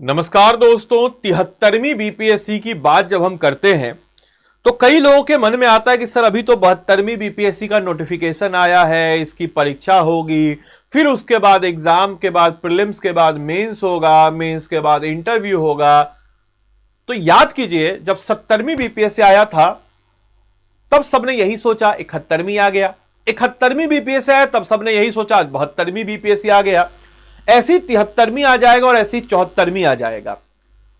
नमस्कार दोस्तों, 73वीं बीपीएससी की बात जब हम करते हैं तो कई लोगों के मन में आता है कि सर अभी तो 72वीं बीपीएससी का नोटिफिकेशन आया है, इसकी परीक्षा होगी, फिर उसके बाद एग्जाम के बाद प्रीलिम्स के बाद मेंस होगा, मेंस के बाद इंटरव्यू होगा। तो याद कीजिए, जब 70वीं बीपीएससी आया था तब सबने यही सोचा 71वीं आ गया, 71वीं बीपीएससी आया तब सबने यही सोचा 72वीं बीपीएससी आ गया, ऐसी 73वीं आ जाएगा और ऐसी 74वीं आ जाएगा।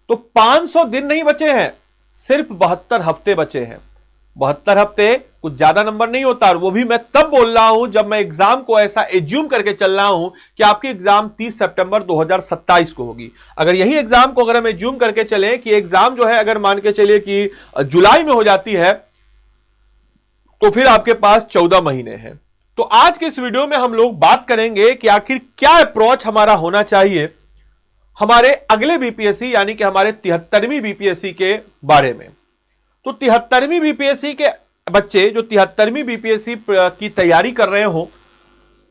तो 500 दिन नहीं बचे हैं, सिर्फ 72 हफ्ते बचे हैं। 72 हफ्ते कुछ ज्यादा नंबर नहीं होता, और वो भी मैं तब बोल रहा हूं जब मैं एग्जाम को ऐसा एज्यूम करके चल रहा हूं कि आपकी एग्जाम 30 सितंबर 2027 को होगी। अगर यही एग्जाम को अगर हम एज्यूम करके चले कि एग्जाम जो है अगर मान के चलिए कि जुलाई में हो जाती है तो फिर आपके पास 14 महीने हैं। तो आज के इस वीडियो में हम लोग बात करेंगे कि आखिर क्या अप्रोच हमारा होना चाहिए हमारे अगले बीपीएससी यानी कि हमारे 73वीं बीपीएससी के बारे में। तो 73वीं बीपीएससी के बच्चे जो 73वीं बीपीएससी की तैयारी कर रहे हो,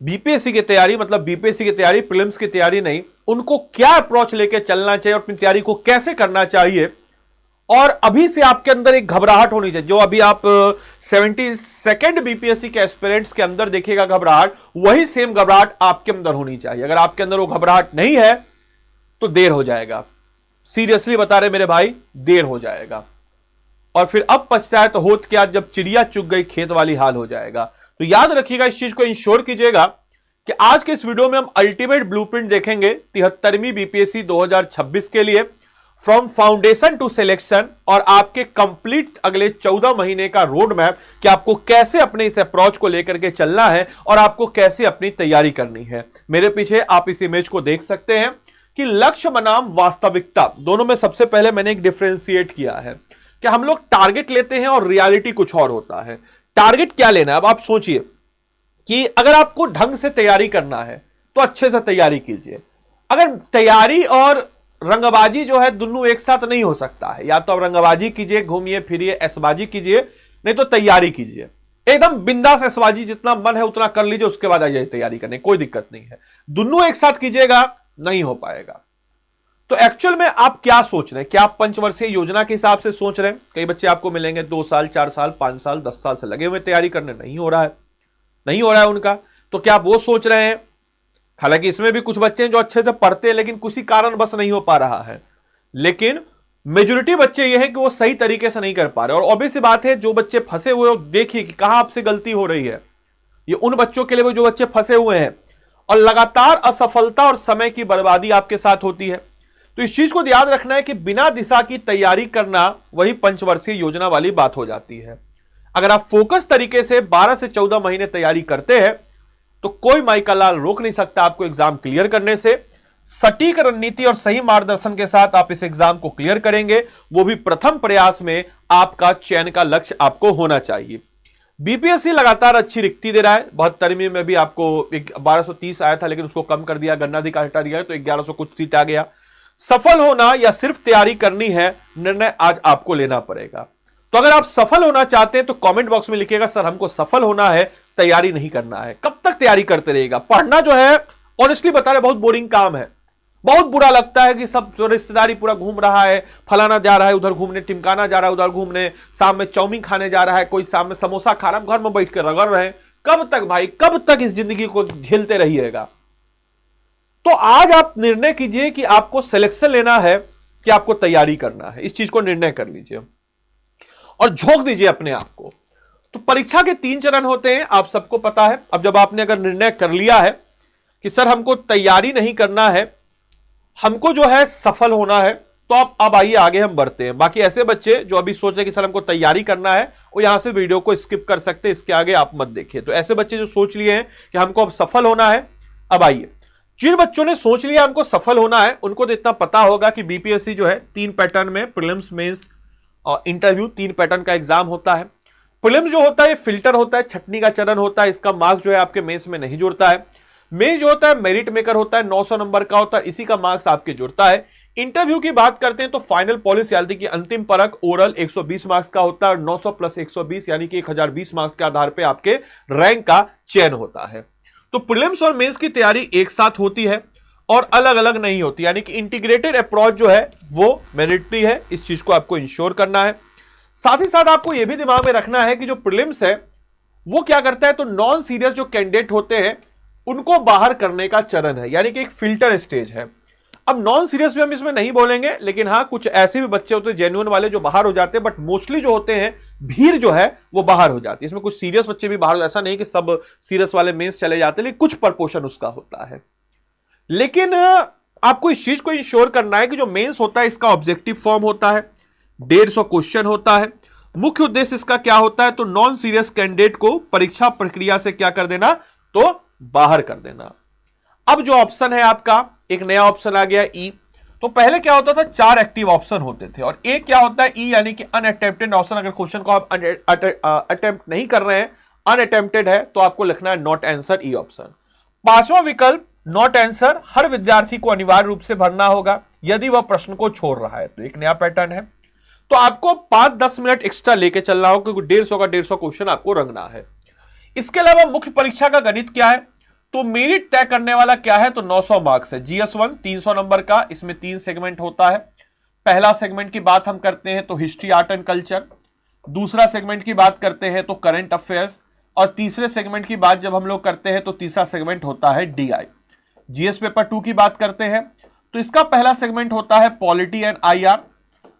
बीपीएससी की तैयारी मतलब बीपीएससी की तैयारी, प्रीलिम्स की तैयारी नहीं, उनको क्या अप्रोच लेके चलना चाहिए और अपनी तैयारी को कैसे करना चाहिए। और अभी से आपके अंदर एक घबराहट होनी चाहिए, जो अभी आप 72nd बीपीएससी के एस्पिरेंट्स के अंदर देखिएगा घबराहट, वही सेम घबराहट आपके अंदर होनी चाहिए। अगर आपके अंदर वो घबराहट नहीं है तो देर हो जाएगा, सीरियसली बता रहे मेरे भाई, देर हो जाएगा। और फिर अब पछताए तो होत क्या, जब चिड़िया चुग गई खेत वाली हाल हो जाएगा। तो याद रखिएगा, इस चीज को इंश्योर कीजिएगा कि आज के इस वीडियो में हम अल्टीमेट ब्लूप्रिंट देखेंगे 73वीं बीपीएससी 2026 के लिए, फ्रॉम फाउंडेशन टू सिलेक्शन, और आपके कंप्लीट अगले 14 महीने का रोड मैप कि आपको कैसे अपने इस अप्रोच को लेकर के चलना है और आपको कैसे अपनी तैयारी करनी है। मेरे पीछे आप इस इमेज को देख सकते हैं कि लक्ष्य बनाम वास्तविकता, दोनों में सबसे पहले मैंने एक डिफरेंशिएट किया है कि हम लोग टारगेट लेते हैं और रियलिटी कुछ और होता है। टारगेट क्या लेना है, अब आप सोचिए कि अगर आपको ढंग से तैयारी करना है तो अच्छे से तैयारी कीजिए। अगर तैयारी और रंगबाजी जो है दोनों एक साथ नहीं हो सकता है, या तो आप रंगबाजी कीजिए, घूमिए फिरिए, ऐशबाजी कीजिए, नहीं तो तैयारी कीजिए एकदम बिंदास। ऐशबाजी जितना मन है उतना कर लीजिए, उसके बाद आ जाइए तैयारी करने, कोई दिक्कत नहीं है। दोनों एक साथ कीजिएगा नहीं हो पाएगा। तो एक्चुअल में आप क्या सोच रहे हैं? क्या आप पंचवर्षीय योजना के हिसाब से सोच रहे हैं? कई बच्चे आपको मिलेंगे 2 साल 4 साल 5 साल 10 साल से लगे हुए तैयारी करने, नहीं हो रहा है, नहीं हो रहा है उनका। तो क्या आप वो सोच रहे हैं? हालांकि इसमें भी कुछ बच्चे हैं जो अच्छे से पढ़ते हैं लेकिन किसी कारण बस नहीं हो पा रहा है, लेकिन मेजॉरिटी बच्चे ये है कि वो सही तरीके से नहीं कर पा रहे। और ऑब्वियस बात है, जो बच्चे फंसे हुए हो देखिए कि कहां आपसे गलती हो रही है। ये उन बच्चों के लिए जो बच्चे फंसे हुए हैं और लगातार असफलता और समय की बर्बादी आपके साथ होती है। तो इस चीज को याद रखना है कि बिना दिशा की तैयारी करना वही पंचवर्षीय योजना वाली बात हो जाती है। अगर आप फोकस तरीके से 12 से 14 महीने तैयारी करते हैं तो कोई माई का लाल रोक नहीं सकता आपको एग्जाम क्लियर करने से। सटीक रणनीति और सही मार्गदर्शन के साथ आप इस एग्जाम को क्लियर करेंगे, वो भी प्रथम प्रयास में। आपका चयन का लक्ष्य आपको होना चाहिए। बीपीएससी लगातार अच्छी रिक्ति दे रहा है। 72वीं में भी आपको 1230 आया था, लेकिन उसको कम कर दिया, गन्ना अधिकार हटा दिया, तो 1100 कुछ सीट आ गया। सफल होना या सिर्फ तैयारी करनी है, निर्णय आज आपको लेना पड़ेगा। तो अगर आप सफल होना चाहते हैं तो कमेंट बॉक्स में लिखिएगा सर हमको सफल होना है, तैयारी नहीं करना है। कब तक तैयारी करते रहेगा? पढ़ना जो है ऑनेस्टली बता रहे बहुत बोरिंग काम है। बहुत बुरा लगता है कि सब रिश्तेदारी पूरा घूम रहा है, फलाना जा रहा है उधर घूमने, टिमकाना जा रहा है उधर घूमने, शाम में चाउमीन खाने जा रहा है, कोई शाम में समोसा खा रहा है, घर में बैठ कर रगड़ रहे हैं। कब तक भाई, कब तक इस जिंदगी को झेलते रहिएगा? तो आज आप निर्णय कीजिए कि आपको सिलेक्शन लेना है कि आपको तैयारी करना है। इस चीज को निर्णय कर लीजिए और झोंक दीजिए अपने आप को। तो परीक्षा के 3 चरण होते हैं, आप सबको पता है। अब जब आपने अगर निर्णय कर लिया है कि सर हमको तैयारी नहीं करना है, हमको जो है सफल होना है, तो आप अब आइए आगे हम बढ़ते हैं। बाकी ऐसे बच्चे जो अभी सोच रहे हैं कि सर हमको तैयारी करना है, वो यहां से वीडियो को स्किप कर सकते हैं, इसके आगे आप मत देखिए। तो ऐसे बच्चे जो सोच लिए हैं कि हमको अब सफल होना है, अब आइए। जिन बच्चों ने सोच लिया हमको सफल होना है, उनको तो इतना पता होगा कि बीपीएससी जो है 3 पैटर्न में, प्रीलिम्स, मेंस और इंटरव्यू, 3 पैटर्न का एग्जाम होता है। प्रीलिम्स जो होता है फिल्टर होता है, छटनी का चरण होता है, इसका मार्क्स जो है आपके मेंस में नहीं जुड़ता है। मेंस जो होता है मेरिट मेकर होता है, 900 नंबर का होता है, इसी का मार्क्स आपके जुड़ता है। इंटरव्यू की बात करते हैं तो फाइनल पॉलिसी की अंतिम परख ओरल 120 मार्क्स का होता है और 900 प्लस 120 यानी कि 1020 मार्क्स के आधार पर आपके रैंक का चयन होता है। तो प्रीलिम्स और मेंस की तैयारी एक साथ होती है। और अलग अलग नहीं होती, यानी कि इंटीग्रेटेड अप्रोच जो है वो मैंडेटरी है, इस चीज को आपको इंश्योर करना है। साथ ही साथ आपको यह भी दिमाग में रखना है कि जो प्रीलिम्स है वो क्या करता है, तो नॉन सीरियस जो कैंडिडेट होते हैं उनको बाहर करने का चरण है, यानी कि एक फिल्टर स्टेज है। अब नॉन सीरियस भी हम इसमें नहीं बोलेंगे, लेकिन हाँ कुछ ऐसे भी बच्चे होते हैं जेन्युइन वाले जो बाहर हो जाते हैं, बट मोस्टली जो होते हैं भीड़ जो है वो बाहर हो जाती है। इसमें कुछ सीरियस बच्चे भी बाहर, ऐसा नहीं कि सब सीरियस वाले मेंस चले जाते हैं, लेकिन कुछ प्रपोर्शन उसका होता है। लेकिन आपको इस चीज को इंश्योर करना है कि जो मेंस होता है इसका ऑब्जेक्टिव फॉर्म होता है, 150 क्वेश्चन होता है। मुख्य उद्देश्य इसका क्या होता है, तो नॉन सीरियस कैंडिडेट को परीक्षा प्रक्रिया से क्या कर देना, तो बाहर कर देना। अब जो ऑप्शन है आपका, एक नया ऑप्शन आ गया ई। तो पहले क्या होता था, 4 एक्टिव ऑप्शन होते थे, और एक क्या होता है ई, यानी कि अनअटेम्प्टेड ऑप्शन। अगर क्वेश्चन को आप अटेम्प्ट नहीं कर रहे हैं, अनअटेम्प्टेड है, तो आपको लिखना है नॉट आंसर, ई ऑप्शन। पांचवा विकल्प नॉट आंसर हर विद्यार्थी को अनिवार्य रूप से भरना होगा यदि वह प्रश्न को छोड़ रहा है, तो एक नया पैटर्न है। तो आपको 5-10 मिनट एक्स्ट्रा लेके चलना होगा, क्योंकि 150 का 150 क्वेश्चन आपको रंगना है। इसके अलावा मुख्य परीक्षा का गणित क्या है, तो मेरिट तय करने वाला क्या है, तो 900 मार्क्स है। GS1 300 नंबर का, इसमें 3 सेगमेंट होता है। पहला सेगमेंट की बात हम करते हैं तो हिस्ट्री आर्ट एंड कल्चर, दूसरा सेगमेंट की बात करते हैं तो करंट अफेयर्स, और तीसरे सेगमेंट की बात जब हम लोग करते हैं तो तीसरा सेगमेंट होता है DI। GS पेपर 2 की बात करते हैं तो इसका पहला सेगमेंट होता है पॉलिटी एंड IR,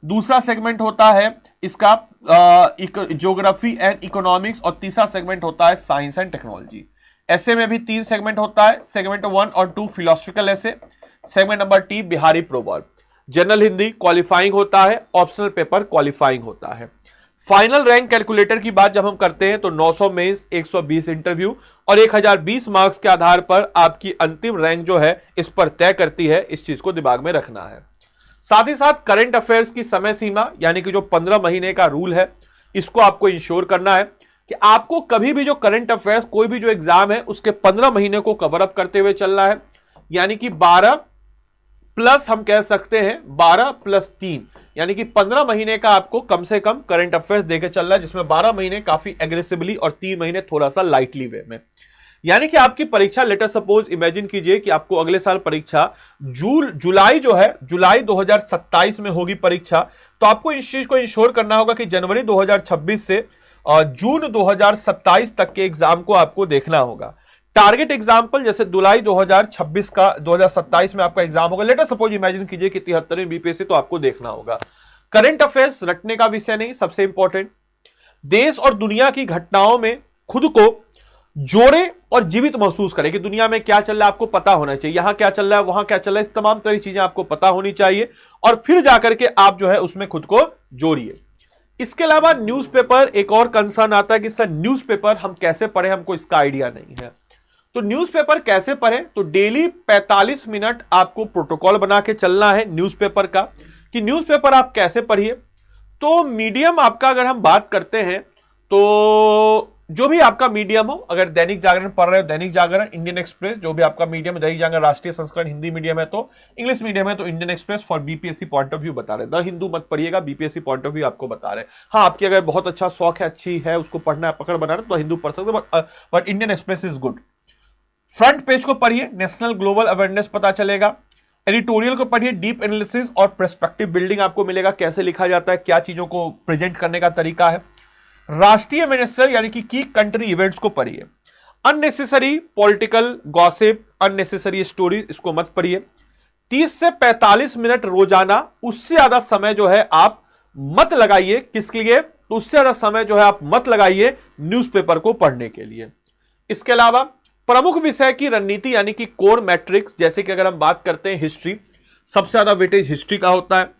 दूसरा सेगमेंट होता है इसका ज्योग्राफी एंड इकोनॉमिक्स, और तीसरा सेगमेंट होता है साइंस एंड टेक्नोलॉजी। ऐसे में भी 3 सेगमेंट होता है, सेगमेंट 1 और 2 फिलोसफिकल ऐसे, segment number T Bihari proverb. General Hindi qualifying होता है, ऑप्शनल पेपर क्वालिफाइंग होता है। फाइनल रैंक कैलकुलेटर की बात जब हम करते हैं तो 900 मेंस, 120 इंटरव्यू और 1020 मार्क्स के आधार पर आपकी अंतिम रैंक जो है इस पर तय करती है, इस चीज को दिमाग में रखना है। साथ ही साथ करंट अफेयर्स की समय सीमा, यानी कि जो 15 महीने का रूल है, इसको आपको इंश्योर करना है कि आपको कभी भी जो करंट अफेयर्स कोई भी जो एग्जाम है उसके 15 महीने को कवर अप करते हुए चलना है, यानी कि 12 प्लस हम कह सकते हैं 12 प्लस 3, यानी कि 15 महीने का आपको कम से कम करंट अफेयर्स देकर चलना है, जिसमें 12 महीने काफी एग्रेसिवली और 3 महीने थोड़ा सा लाइटली वे में। यानी कि आपकी परीक्षा, लेटर सपोज इमेजिन कीजिए कि आपको अगले साल परीक्षा जुलाई जो है, जुलाई 2027 में होगी परीक्षा, तो आपको इस चीज को इंश्योर करना होगा कि जनवरी 2026 से जून 2027 तक के एग्जाम को आपको देखना होगा। टारगेट एग्जाम्पल जैसे जुलाई 2026 का 2027 में आपका एग्जाम होगा, लेटर सपोज इमेजिन कीजिए कि 73वीं बीपीएससी, तो आपको देखना होगा। करंट अफेयर्स रटने का विषय नहीं, सबसे इंपॉर्टेंट देश और दुनिया की घटनाओं में खुद को जोड़े और जीवित महसूस करें कि दुनिया में क्या चल रहा है आपको पता होना चाहिए, यहां क्या चल रहा है, वहां क्या चल रहा है, इस तमाम तरह की चीजें आपको पता होनी चाहिए, और फिर जाकर के आप जो है उसमें खुद को जोड़िए। इसके अलावा न्यूज़पेपर, एक और कंसर्न आता है कि सर न्यूज़पेपर हम कैसे पढ़े, हमको इसका आइडिया नहीं है। तो न्यूज़पेपर कैसे पढ़ें, तो डेली 45 मिनट आपको प्रोटोकॉल बना के चलना है न्यूज़पेपर का, कि न्यूज़पेपर आप कैसे पढ़िए। तो मीडियम आपका अगर हम बात करते हैं तो जो भी आपका मीडियम हो, अगर दैनिक जागरण पढ़ रहे हो दैनिक जागरण, इंडियन एक्सप्रेस, जो भी आपका मीडियम है, दैनिक जागरण राष्ट्रीय संस्करण हिंदी मीडियम है तो, इंग्लिश मीडियम है तो Indian express for BPSC point of view बता रहे, द हिंदू मत पढ़िएगा, बीपीएससी पॉइंट ऑफ व्यू आपको बता रहे। हाँ, आपकी अगर बहुत अच्छा शौक है, अच्छी है, उसको पढ़ना है, पकड़ बनाना, तो हिंदू पढ़ सकते, but Indian express is good. Front page को पढ़िए, नेशनल ग्लोबल अवेयरनेस पता चलेगा। एडिटोरियल को पढ़िए, डीप एनालिसिस और पर्सपेक्टिव बिल्डिंग आपको मिलेगा, कैसे लिखा जाता है, क्या चीजों को प्रेजेंट करने का तरीका है। राष्ट्रीय मिनिस्टर यानी कि की कंट्री इवेंट्स को पढ़िए। Unnecessary political gossip, unnecessary stories, इसको मत पढ़िए। 30 से 45 मिनट रोजाना, उससे ज्यादा समय जो है आप मत लगाइए। किसके लिए, तो उससे ज्यादा समय जो है आप मत लगाइए न्यूज़पेपर को पढ़ने के लिए। इसके अलावा प्रमुख विषय की रणनीति यानी कि कोर मैट्रिक्स, जैसे कि अगर हम बात करते हैं हिस्ट्री, सबसे ज्यादा वेटेज हिस्ट्री का होता है।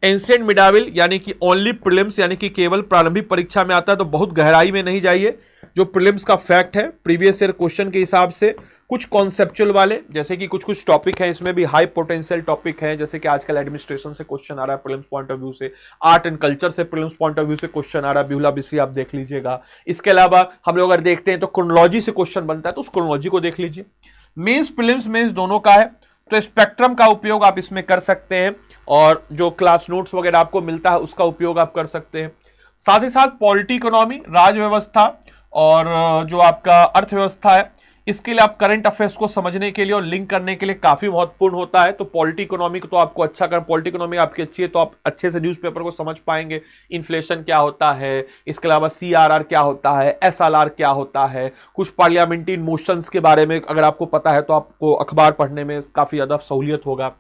एंशिएंट मिडाविल यानी कि ओनली प्रीलिम्स, यानी कि केवल प्रारंभिक परीक्षा में आता है, तो बहुत गहराई में नहीं जाइए। जो प्रीलिम्स का फैक्ट है प्रीवियस ईयर क्वेश्चन के हिसाब से, कुछ कॉन्सेप्चुअल वाले, जैसे कि कुछ कुछ टॉपिक है इसमें भी हाई पोटेंशियल टॉपिक है, जैसे कि आजकल एडमिनिस्ट्रेशन से क्वेश्चन आ रहा है प्रीलिम्स पॉइंट ऑफ व्यू से, आर्ट एंड कल्चर से प्रीलिम्स पॉइंट ऑफ व्यू से क्वेश्चन आ रहा है, बिहुला बिस्सी आप देख लीजिएगा। इसके अलावा हम लोग अगर देखते हैं तो क्रोनोलॉजी से क्वेश्चन बनता है, तो उस क्रोनोलॉजी को देख लीजिए। मेंस प्रीलिम्स मेंस दोनों का है, तो स्पेक्ट्रम का उपयोग आप इसमें कर सकते हैं, और जो क्लास नोट्स वगैरह आपको मिलता है उसका उपयोग आप कर सकते हैं। साथ ही साथ पॉलिटी इकोनॉमी, राज व्यवस्था और जो आपका अर्थव्यवस्था है, इसके लिए आप करंट अफेयर्स को समझने के लिए और लिंक करने के लिए काफी महत्वपूर्ण होता है। तो पॉलिटी इकोनॉमी को तो आपको अच्छा कर, पॉलिटी इकोनॉमी आपकी अच्छी है तो आप अच्छे से न्यूज़पेपर को समझ पाएंगे। इन्फ्लेशन क्या होता है, इसके अलावा CRR क्या होता है, SLR क्या होता है, कुछ पार्लियामेंट्री मोशंस के बारे में अगर आपको पता है तो आपको अखबार पढ़ने में काफी ज्यादा सहूलियत होगा।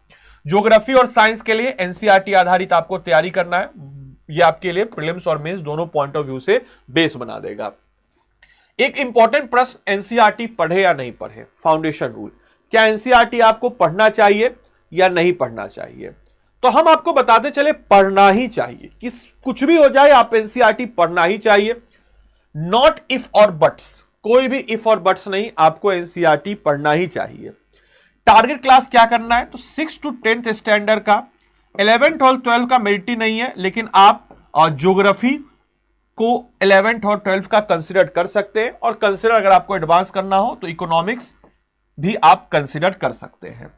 ज्योग्राफी और साइंस के लिए NCERT आधारित आपको तैयारी करना है, ये आपके लिए प्रीलिम्स और मेंस दोनों पॉइंट ऑफ व्यू से बेस बना देगा। एक इंपॉर्टेंट प्रश्न, NCERT पढ़े या नहीं पढ़े, फाउंडेशन रूल, क्या NCERT आपको पढ़ना चाहिए या नहीं पढ़ना चाहिए? तो हम आपको बताते चले पढ़ना ही चाहिए, कुछ भी हो जाए आप NCERT पढ़ना ही चाहिए। नॉट इफ और बट्स, कोई भी इफ और बट्स नहीं, आपको NCERT पढ़ना ही चाहिए। टारगेट क्लास क्या करना है, तो 6 to 10th स्टैंडर्ड का, 11th और 12th का मेरिटी नहीं है, लेकिन आप ज्योग्राफी को 11th और 12th का कंसिडर कर सकते हैं, और कंसिडर अगर आपको एडवांस करना हो तो इकोनॉमिक्स भी आप कंसिडर कर सकते हैं।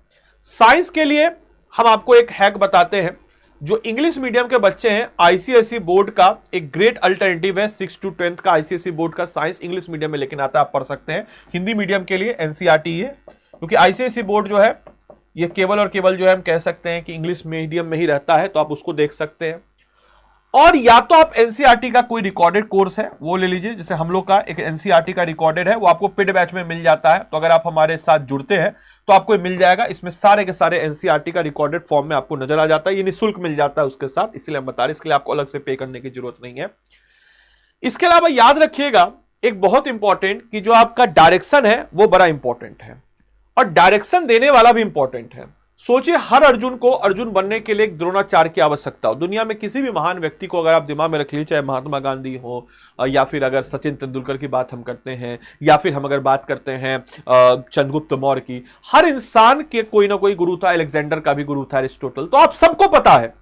साइंस के लिए हम आपको एक हैक बताते हैं, जो इंग्लिश मीडियम के बच्चे हैं, ICSE बोर्ड का एक ग्रेट अल्टरनेटिव है। 6 to 10th का ICSE बोर्ड का साइंस इंग्लिश मीडियम में लेकिन आता है, आप पढ़ सकते हैं। हिंदी मीडियम के लिए NCERT है, क्योंकि ICSE बोर्ड जो है ये केवल और केवल जो है हम कह सकते हैं कि इंग्लिश मीडियम में ही रहता है, तो आप उसको देख सकते हैं। और या तो आप NCERT का कोई रिकॉर्डेड कोर्स है वो ले लीजिए, जैसे हम लोग का एक NCERT का रिकॉर्डेड है, वो आपको पेड बैच में मिल जाता है। तो अगर आप हमारे साथ जुड़ते हैं तो आपको मिल जाएगा, इसमें सारे के सारे NCERT का रिकॉर्डेड फॉर्म में आपको नजर आ जाता है, ये निःशुल्क मिल जाता है उसके साथ, इसलिए हम बता रहे हैं, इसके लिए आपको अलग से पे करने की जरूरत नहीं है। इसके अलावा याद रखिएगा एक बहुत इंपॉर्टेंट, कि जो आपका डायरेक्शन है वो बड़ा इंपॉर्टेंट है, और डायरेक्शन देने वाला भी इंपॉर्टेंट है। सोचिए हर अर्जुन को अर्जुन बनने के लिए एक द्रोणाचार्य की आवश्यकता हो। दुनिया में किसी भी महान व्यक्ति को अगर आप दिमाग में रख लीजिए, चाहे महात्मा गांधी हो, या फिर अगर सचिन तेंदुलकर की बात हम करते हैं, या फिर हम अगर बात करते हैं चंद्रगुप्त मौर्य की, हर इंसान के कोई ना कोई गुरु था, अलेक्जेंडर का भी गुरु था, अरिस्टोटल। तो आप सबको पता है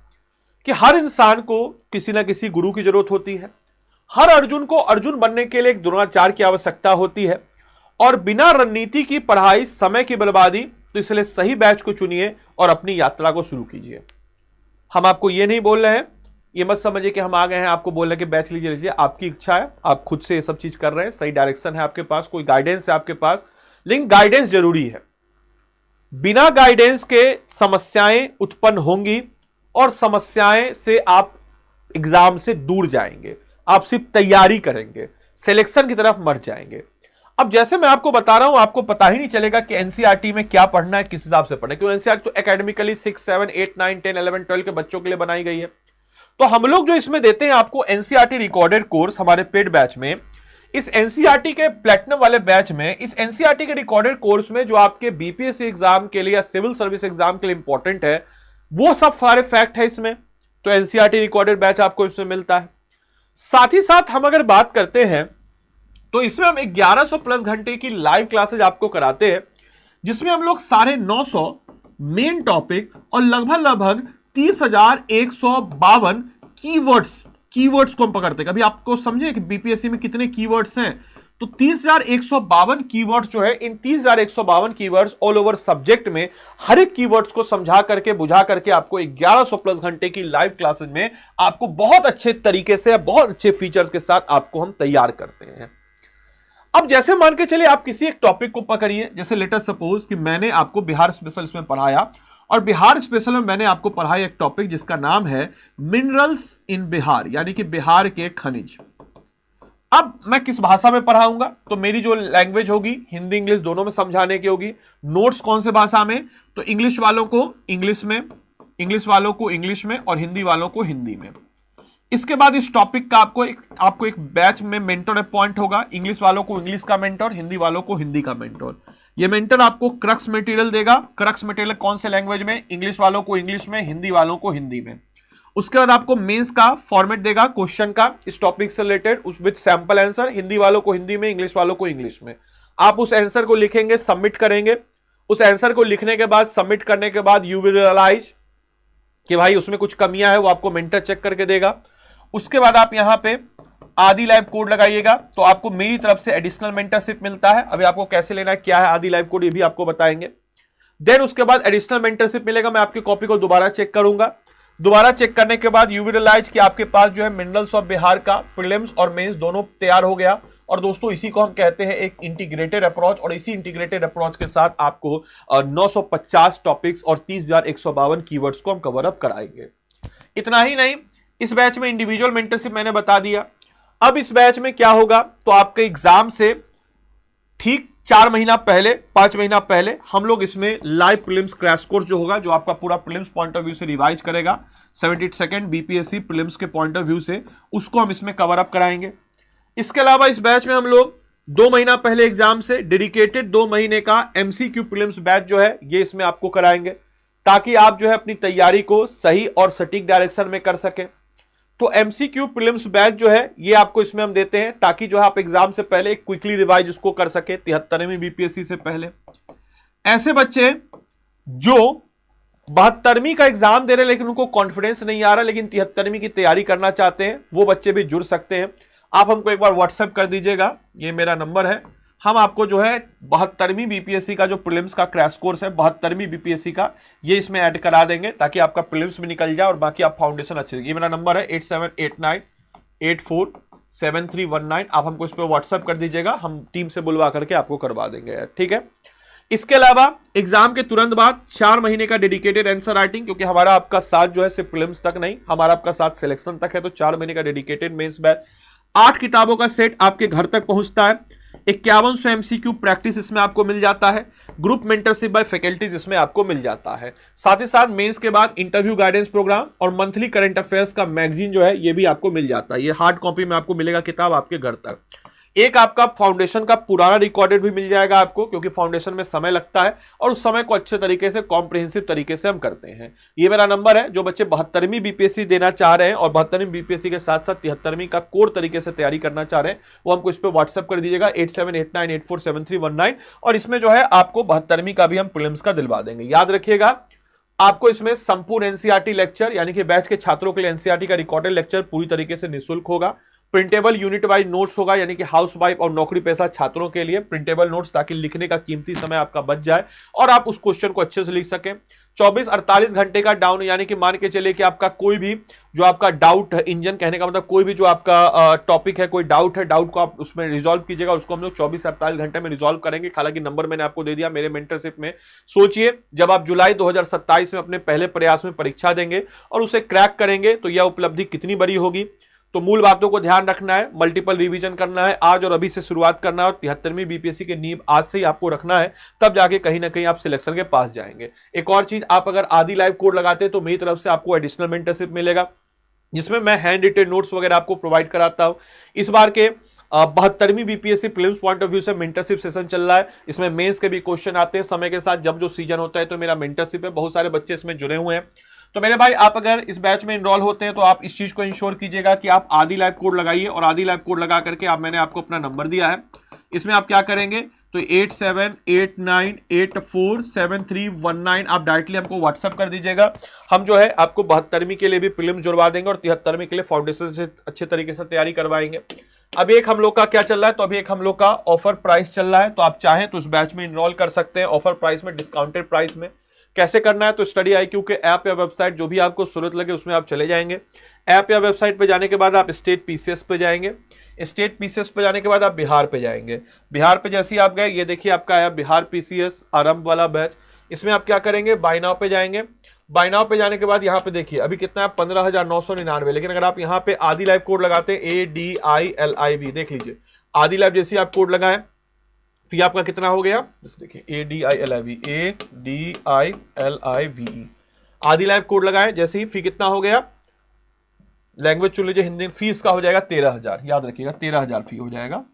कि हर इंसान को किसी ना किसी गुरु की जरूरत होती है। हर अर्जुन को अर्जुन बनने के लिए एक द्रोणाचार्य की आवश्यकता होती है, और बिना रणनीति की पढ़ाई, समय की बर्बादी, तो इसलिए सही बैच को चुनिए और अपनी यात्रा को शुरू कीजिए। हम आपको यह नहीं बोल रहे हैं, ये मत समझिए कि हम आ गए हैं आपको बोल रहे हैं कि बैच लीजिए लीजिए, आपकी इच्छा है, आप खुद से ये सब चीज कर रहे हैं, सही डायरेक्शन है आपके पास, कोई गाइडेंस है आपके पास, लेकिन गाइडेंस जरूरी है। बिना गाइडेंस के समस्याएं उत्पन्न होंगी, और समस्याएं से आप एग्जाम से दूर जाएंगे, आप सिर्फ तैयारी करेंगे, सिलेक्शन की तरफ मर जाएंगे। अब जैसे मैं आपको बता रहा हूं, आपको पता ही नहीं चलेगा कि NCERT में क्या पढ़ना है, किस हिसाब से पढ़ना है, क्योंकि NCERT तो एकेडमिकली 6, 7, 8, 9, 10, 11, 12 के बच्चों के लिए बनाई गई है। तो हम लोग जो इसमें देते हैं आपको NCERT रिकॉर्डेड कोर्स हमारे पेड बैच में, इस NCERT के प्लेटिनम वाले बैच में, इस NCERT के रिकॉर्डेड कोर्स में जो आपके BPSC एग्जाम के लिए या सिविल सर्विस एग्जाम के लिए इंपॉर्टेंट है, वो सब सारे फैक्ट है इसमें। तो NCERT रिकॉर्डेड बैच आपको इसमें मिलता है। साथ ही साथ हम अगर बात करते हैं तो इसमें हम 1100 प्लस घंटे की लाइव क्लासेज आपको कराते हैं, जिसमें हम लोग 950 मेन टॉपिक और लगभग 30,152 कीवर्ड्स को हम पकड़ते हैं। कभी आपको समझे कि BPSC में कितने कीवर्ड्स हैं, तो 30,152 कीवर्ड्स जो है, इन 30,152 कीवर्ड्स ऑल ओवर सब्जेक्ट में हर एक कीवर्ड्स को समझा करके, बुझा करके आपको 1100 प्लस घंटे की लाइव क्लासेज में आपको बहुत अच्छे तरीके से, बहुत अच्छे फीचर्स के साथ आपको हम तैयार करते हैं। अब जैसे मान के चलिए आप किसी एक टॉपिक को पकड़िए, जैसे लेटर सपोज कि मैंने आपको बिहार स्पेशल इसमें पढ़ाया, और बिहार स्पेशल में मैंने आपको पढ़ाया एक टॉपिक जिसका नाम है मिनरल्स इन बिहार, यानी कि बिहार के खनिज। अब मैं किस भाषा में पढ़ाऊंगा, तो मेरी जो लैंग्वेज होगी हिंदी इंग्लिश दोनों में समझाने की होगी। नोट्स कौन से भाषा में, तो इंग्लिश वालों को इंग्लिश में, इंग्लिश वालों को इंग्लिश में, और हिंदी वालों को हिंदी में। इसके बाद इस टॉपिक का आपको एक बैच में मेंटर अपॉइंट होगा, इंग्लिश वालों को इंग्लिश का मेंटर, हिंदी वालों को हिंदी का मेंटर। ये मेंटर आपको क्रक्स मटेरियल देगा। क्रक्स मटेरियल कौन से लैंग्वेज में, इंग्लिश वालों को इंग्लिश में, हिंदी वालों को हिंदी में। उसके बाद आपको मेंस का फॉर्मेट देगा क्वेश्चन का इस टॉपिक से related with sample answer, Hindi वालों को हिंदी में, इंग्लिश वालों को इंग्लिश में। आप उस आंसर को लिखेंगे, सबमिट करेंगे। उस आंसर को लिखने के बाद, सबमिट करने के बाद यू विल रियलाइज कि भाई उसमें कुछ कमियां है, वो आपको मेंटर चेक करके देगा। उसके बाद आप यहां पे आदि लाइव कोड लगाइएगा, तो आपको मेरी तरफ से एडिशनल मेंटरशिप मिलता है। अभी आपको कैसे लेना है, क्या है आदि लाइव कोड, ये भी आपको बताएंगे। देन उसके बाद एडिशनल मेंटरशिप मिलेगा, मैं आपकी कॉपी को दोबारा चेक करूंगा। दोबारा चेक करने के बाद यू विल रियलाइज कि आपके पास जो है मिनरल्स ऑफ बिहार का प्रीलिम्स और मेंस दोनों तैयार हो गया। और दोस्तों इसी को हम कहते हैं एक इंटीग्रेटेड अप्रोच, और इसी इंटीग्रेटेड अप्रोच के साथ आपको 950 टॉपिक्स और 30,152 कीवर्ड्स को हम कवर अप कराएंगे। इतना ही नहीं, इस बैच में इंडिविजुअल मेंटरशिप मैंने बता दिया। अब इस बैच में क्या होगा, तो आपके एग्जाम से ठीक 4 महीना पहले, 5 महीना पहले हम लोग इसमें लाइव प्रीलिम्स क्रैश कोर्स जो होगा, जो आपका पूरा प्रीलिम्स पॉइंट ऑफ व्यू से रिवाइज करेगा 72nd बीपीएससी प्रीलिम्स के पॉइंट ऑफ व्यू से, उसको हम इसमें कवर अप कराएंगे। इसके अलावा इस बैच में हम लोग 2 महीना पहले एग्जाम से डेडिकेटेड 2 महीने का एमसीक्यू प्रीलिम्स बैच जो है ये इसमें आपको कराएंगे, ताकि आप जो है अपनी तैयारी को सही और सटीक डायरेक्शन में कर सके। तो एमसीक्यू प्रीलिम्स बैच जो है ये आपको इसमें हम देते हैं, ताकि जो है आप एग्जाम से पहले एक क्विकली रिवाइज उसको कर सके 73वीं बीपीएससी से पहले। ऐसे बच्चे जो 72वीं का एग्जाम दे रहे हैं लेकिन उनको कॉन्फिडेंस नहीं आ रहा, लेकिन 73वीं की तैयारी करना चाहते हैं, वो बच्चे भी जुड़ सकते हैं। आप हमको एक बार व्हाट्सएप कर दीजिएगा, ये मेरा नंबर है, हम आपको जो है 72वीं बीपीएससी का जो प्रीलिम्स का क्रैश कोर्स है 72वीं बीपीएससी का, ये इसमें ऐड करा देंगे, ताकि आपका प्रीलिम्स भी निकल जाए और बाकी आप फाउंडेशन अच्छे। ये मेरा नंबर है 8789847319। आप हमको इस पर व्हाट्सएप कर दीजिएगा, हम टीम से बुलवा करके आपको करवा देंगे, ठीक है। इसके अलावा एग्जाम के तुरंत बाद 4 महीने का डेडिकेटेड आंसर राइटिंग, क्योंकि हमारा आपका साथ जो है सिर्फ प्रीलिम्स तक नहीं, हमारा आपका साथ सिलेक्शन तक है, तो 4 महीने का डेडिकेटेड मेंस बैच। 8 किताबों का सेट आपके घर तक पहुंचता है। 5100 एमसीक्यू प्रैक्टिस इसमें आपको मिल जाता है। ग्रुप मेंटरशिप बाय फैकल्टीज इसमें आपको मिल जाता है। साथ ही साथ मेंस के बाद इंटरव्यू गाइडेंस प्रोग्राम और मंथली करंट अफेयर्स का मैगजीन जो है ये भी आपको मिल जाता है। ये हार्ड कॉपी में आपको मिलेगा किताब आपके घर तक। एक आपका फाउंडेशन का पुराना रिकॉर्डेड भी मिल जाएगा आपको, क्योंकि फाउंडेशन में समय लगता है और उस समय को अच्छे तरीके से कॉम्प्रिहेंसिव तरीके से हम करते हैं। ये मेरा नंबर है, जो बच्चे 72वीं बीपीएससी देना चाह रहे हैं और 72वीं बीपीएससी के साथ साथ 73वीं का कोर तरीके से तैयारी करना चाह रहे हैं, वो हमको इस पर व्हाट्सएप कर दीजिएगा 8789847319, और इसमें जो है आपको 72वीं का भी हम प्रीलिम्स का दिलवा देंगे। याद रखिएगा, आपको इसमें संपूर्ण एनसीईआरटी लेक्चर, यानी कि बैच के छात्रों के लिए एनसीईआरटी का रिकॉर्डेड लेक्चर पूरी तरीके से निःशुल्क होगा। प्रिंटेबल यूनिट वाइज नोट्स होगा, यानी कि हाउस वाइफ और नौकरी पेशा छात्रों के लिए प्रिंटेबल नोट्स, ताकि लिखने का कीमती समय आपका बच जाए और आप उस क्वेश्चन को अच्छे से लिख सकें। 24-48 घंटे का डाउन, यानी कि मान के चलिए कि आपका कोई भी जो आपका डाउट है, इंजन कहने का मतलब कोई भी जो आपका टॉपिक है, कोई डाउट है, डाउट को आप उसमें रिजॉल्व कीजिएगा, उसको हम लोग 24-48 घंटे में रिजॉल्व करेंगे। हालांकि नंबर मैंने आपको दे दिया मेरे मेंटरशिप में। सोचिए, जब आप जुलाई 2027 में अपने पहले प्रयास में परीक्षा देंगे और उसे क्रैक करेंगे तो यह उपलब्धि कितनी बड़ी होगी। तो मूल बातों को ध्यान रखना है, मल्टीपल रिवीजन करना है, आज और अभी से शुरुआत करना है, और 73वीं बीपीएससी के नींव आज से ही आपको रखना है, तब जाके कहीं ना कहीं आप सिलेक्शन के पास जाएंगे। एक और चीज, आप अगर आदि लाइव कोड लगाते हैं तो मेरी तरफ से आपको एडिशनल मेंटरशिप मिलेगा, जिसमें मैं हैंड रिटेन नोट्स वगैरह आपको प्रोवाइड कराता हूं। इस बार के 72वीं BPSC prelims point of view से मेंटरशिप सेशन चल रहा है। इसमें मेंस के भी क्वेश्चन आते हैं समय के साथ, जब जो सीजन होता है। तो मेरा मेंटरशिप है, बहुत सारे बच्चे इसमें जुड़े हुए हैं। तो मेरे भाई, आप अगर इस बैच में इनरोल होते हैं तो आप इस चीज को इंश्योर कीजिएगा कि आप आदि लाइव कोड लगाइए, और आदि लाइव कोड लगा करके मैंने आपको अपना नंबर दिया है, इसमें आप क्या करेंगे, तो 8789847319 आप डायरेक्टली हमको व्हाट्सएप कर दीजिएगा। हम जो है आपको 72वीं के लिए भी प्रीलिम्स जुड़वा देंगे और 73वीं के लिए फाउंडेशन से अच्छे तरीके से तैयारी करवाएंगे। अब एक हम लोग का क्या चल रहा है, तो अभी एक हम लोग का ऑफर प्राइस चल रहा है, तो आप चाहें तो उस बैच में इनरोल कर सकते हैं ऑफर प्राइस में, डिस्काउंटेड प्राइस में। कैसे करना है, तो स्टडी IQ के ऐप या वेबसाइट जो भी आपको जरूरत लगे उसमें आप चले जाएंगे। ऐप या वेबसाइट पे जाने के बाद आप स्टेट PCS पे जाएंगे। स्टेट PCS पे जाने के बाद आप बिहार पे जाएंगे। बिहार पे जैसे ही आप गए, ये देखिए आपका आया बिहार PCS आरंभ वाला बैच। इसमें आप क्या करेंगे, बाय नाउ पे जाएंगे। बाय नाउ पे जाने के बाद यहाँ पे देखिए अभी कितना है, 15,999। लेकिन अगर आप यहाँ पे आदि लाइव कोड लगाते हैं ADILIV, देख लीजिए आदि लाइव जैसे आप कोड लगाएं, फी आपका कितना हो गया, देखिए ADILIVE आदि लाइव कोड लगाएं, जैसे ही फी कितना हो गया, लैंग्वेज चुन लीजिए हिंदी, फीस का हो जाएगा 13,000। याद रखिएगा 13,000 फी हो जाएगा,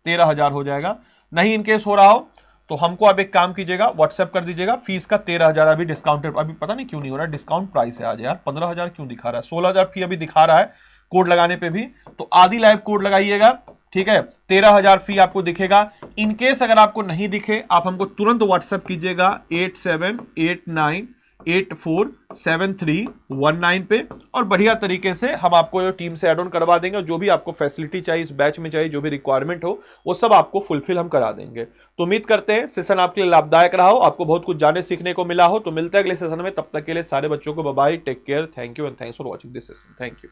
13,000 हो जाएगा। नहीं इनकेस हो रहा हो तो हमको आप एक काम कीजिएगा, व्हाट्सएप कर दीजिएगा, फीस का 13,000 अभी डिस्काउंटेड, अभी पता नहीं क्यों नहीं हो रहा, डिस्काउंट प्राइस है आज यार, 15,000 क्यों दिखा रहा है, 16,000 फी अभी दिखा रहा है कोड लगाने पे भी। तो आदि लाइव कोड लगाइएगा, ठीक है, 13,000 फी आपको दिखेगा। इनकेस अगर आपको नहीं दिखे, आप हमको तुरंत व्हाट्सएप कीजिएगा 8789847319 पे, और बढ़िया तरीके से हम आपको टीम से एड ऑन करवा देंगे, और जो भी आपको फैसिलिटी चाहिए इस बैच में चाहिए, जो भी रिक्वायरमेंट हो वो सब आपको फुलफिल हम करा देंगे। तो उम्मीद करते हैं सेशन आपके लिए लाभदायक रहा हो, आपको बहुत कुछ जाने सीखने को मिला हो। तो मिलते हैं अगले सेशन में, तब तक के लिए सारे बच्चों को bye bye, take care, thank you and thanks for watching this session, thank you.